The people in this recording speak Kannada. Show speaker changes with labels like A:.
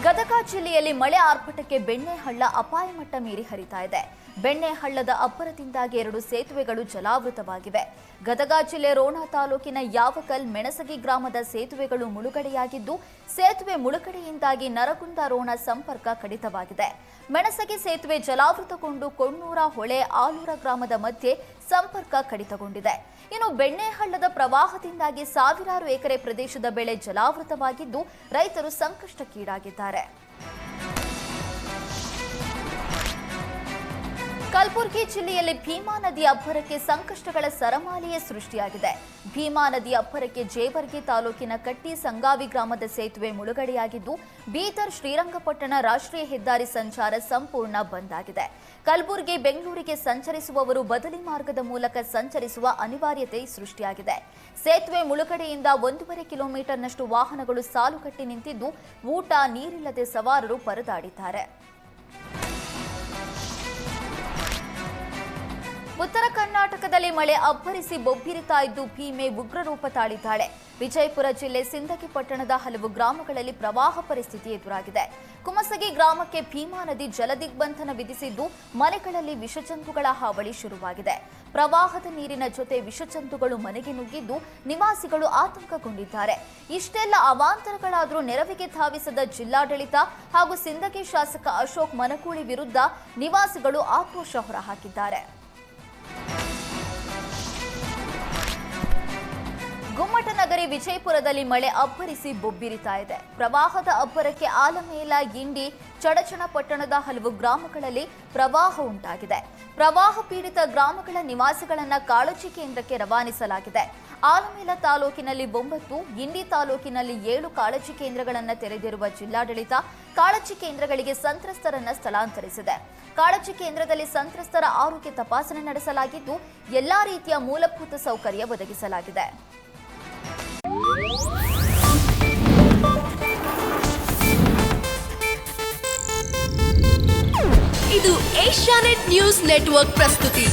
A: ಗದಗ ಜಿಲ್ಲೆಯಲ್ಲಿ ಮಳೆ ಆರ್ಭಟಕ್ಕೆ ಬೆಣ್ಣೆಹಳ್ಳ ಅಪಾಯ ಮಟ್ಟ ಮೀರಿ ಹರಿತಾ ಇದೆ. ಬೆಣ್ಣೆಹಳ್ಳದ ಅಬ್ಬರದಿಂದಾಗಿ 2 ಸೇತುವೆಗಳು ಜಲಾವೃತವಾಗಿವೆ. ಗದಗ ಜಿಲ್ಲೆ ರೋಣ ತಾಲೂಕಿನ ಯಾವಕಲ್ ಮೆಣಸಗಿ ಗ್ರಾಮದ ಸೇತುವೆಗಳು ಮುಳುಗಡೆಯಾಗಿದ್ದು, ಸೇತುವೆ ಮುಳುಗಡೆಯಿಂದಾಗಿ ನರಗುಂದ ರೋಣ ಸಂಪರ್ಕ ಕಡಿತವಾಗಿದೆ. ಮೆಣಸಗಿ ಸೇತುವೆ ಜಲಾವೃತಗೊಂಡು ಕೊಣ್ಣೂರ ಹೊಳೆ ಆಲೂರ ಗ್ರಾಮದ ಮಧ್ಯೆ ಸಂಪರ್ಕ ಕಡಿತಗೊಂಡಿದೆ. ಇನ್ನು ಬೆಣ್ಣೆಹಳ್ಳದ ಪ್ರವಾಹದಿಂದಾಗಿ ಸಾವಿರಾರು ಎಕರೆ ಪ್ರದೇಶದ ಬೆಳೆ ಜಲಾವೃತವಾಗಿದ್ದು, ರೈತರು ಸಂಕಷ್ಟಕ್ಕೀಡಾಗಿದ್ದಾರೆ. ಕಲಬುರಗಿ ಜಿಲ್ಲೆಯಲ್ಲಿ ಭೀಮಾ ನದಿ ಅಬ್ಬರಕ್ಕೆ ಸಂಕಷ್ಟಗಳ ಸರಮಾಲೆಯೇ ಸೃಷ್ಟಿಯಾಗಿದೆ. ಭೀಮಾ ನದಿ ಅಬ್ಬರಕ್ಕೆ ಜೇವರ್ಗಿ ತಾಲೂಕಿನ ಕಟ್ಟಿ ಸಂಗಾವಿ ಗ್ರಾಮದ ಸೇತುವೆ ಮುಳುಗಡೆಯಾಗಿದ್ದು, ಬೀದರ್ ಶ್ರೀರಂಗಪಟ್ಟಣ ರಾಷ್ಟ್ರೀಯ ಹೆದ್ದಾರಿ ಸಂಚಾರ ಸಂಪೂರ್ಣ ಬಂದ್ ಆಗಿದೆ. ಕಲಬುರಗಿ ಬೆಂಗಳೂರಿಗೆ ಸಂಚರಿಸುವವರು ಬದಲಿ ಮಾರ್ಗದ ಮೂಲಕ ಸಂಚರಿಸುವ ಅನಿವಾರ್ಯತೆ ಸೃಷ್ಟಿಯಾಗಿದೆ. ಸೇತುವೆ ಮುಳುಗಡೆಯಿಂದ 1.5 ಕಿಲೋಮೀಟರ್ನಷ್ಟು ವಾಹನಗಳು ಸಾಲುಗಟ್ಟಿ ನಿಂತಿದ್ದು, ಊಟ ನೀರಿಲ್ಲದೆ ಸವಾರರು ಪರದಾಡಿದ್ದಾರೆ. ಉತ್ತರ ಕರ್ನಾಟಕದಲ್ಲಿ ಮಳೆ ಅಬ್ಬರಿಸಿ ಬೊಬ್ಬಿರಿತಾ ಇದ್ದು, ಭೀಮೆ ಉಗ್ರರೂಪ ತಾಳಿದ್ದಾಳೆ. ವಿಜಯಪುರ ಜಿಲ್ಲೆ ಸಿಂದಗಿ ಪಟ್ಟಣದ ಹಲವು ಗ್ರಾಮಗಳಲ್ಲಿ ಪ್ರವಾಹ ಪರಿಸ್ಥಿತಿ ಎದುರಾಗಿದೆ. ಕುಮಸಗಿ ಗ್ರಾಮಕ್ಕೆ ಭೀಮಾ ನದಿ ಜಲದಿಗ್ಬಂಧನ ವಿಧಿಸಿದ್ದು, ಮನೆಗಳಲ್ಲಿ ವಿಷಜಂತುಗಳ ಹಾವಳಿ ಶುರುವಾಗಿದೆ. ಪ್ರವಾಹದ ನೀರಿನ ಜೊತೆ ವಿಷಜಂತುಗಳು ಮನೆಗೆ ನುಗ್ಗಿದ್ದು, ನಿವಾಸಿಗಳು ಆತಂಕಗೊಂಡಿದ್ದಾರೆ. ಇಷ್ಟೆಲ್ಲ ಅವಾಂತರಗಳಾದರೂ ನೆರವಿಗೆ ಧಾವಿಸದ ಜಿಲ್ಲಾಡಳಿತ ಹಾಗೂ ಸಿಂದಗಿ ಶಾಸಕ ಅಶೋಕ್ ಮನಕೂಳಿ ವಿರುದ್ಧ ನಿವಾಸಿಗಳು ಆಕ್ರೋಶ ಹೊರಹಾಕಿದ್ದಾರೆ. ಗುಮ್ಮಟನಗರಿ ವಿಜಯಪುರದಲ್ಲಿ ಮಳೆ ಅಬ್ಬರಿಸಿ ಬೊಬ್ಬಿರಿತಾ ಇದೆ. ಪ್ರವಾಹದ ಅಬ್ಬರಕ್ಕೆ ಆಲಮೇಲ, ಗಿಂಡಿ, ಚಡಚಣ ಪಟ್ಟಣದ ಹಲವು ಗ್ರಾಮಗಳಲ್ಲಿ ಪ್ರವಾಹ ಉಂಟಾಗಿದೆ. ಪ್ರವಾಹ ಪೀಡಿತ ಗ್ರಾಮಗಳ ನಿವಾಸಿಗಳನ್ನ ಕಾಳಜಿ ಕೇಂದ್ರಕ್ಕೆ ರವಾನಿಸಲಾಗಿದೆ. ಆಲಮೇಲ ತಾಲೂಕಿನಲ್ಲಿ 9, ಗಿಂಡಿ ತಾಲೂಕಿನಲ್ಲಿ 7 ಕಾಳಜಿ ಕೇಂದ್ರಗಳನ್ನು ತೆರೆದಿರುವ ಜಿಲ್ಲಾಡಳಿತ ಕಾಳಜಿ ಕೇಂದ್ರಗಳಿಗೆ ಸಂತ್ರಸ್ತರನ್ನ ಸ್ಥಳಾಂತರಿಸಿದೆ. ಕಾಳಜಿ ಕೇಂದ್ರದಲ್ಲಿ ಸಂತ್ರಸ್ತರ ಆರೋಗ್ಯ ತಪಾಸಣೆ ನಡೆಸಲಾಗಿದ್ದು, ಎಲ್ಲಾ ರೀತಿಯ ಮೂಲಭೂತ ಸೌಕರ್ಯ ಒದಗಿಸಲಾಗಿದೆ.
B: ಇದು ಏಷ್ಯಾನೆಟ್ ನ್ಯೂಸ್ ನೆಟ್ವರ್ಕ್ ಪ್ರಸ್ತುತಿ.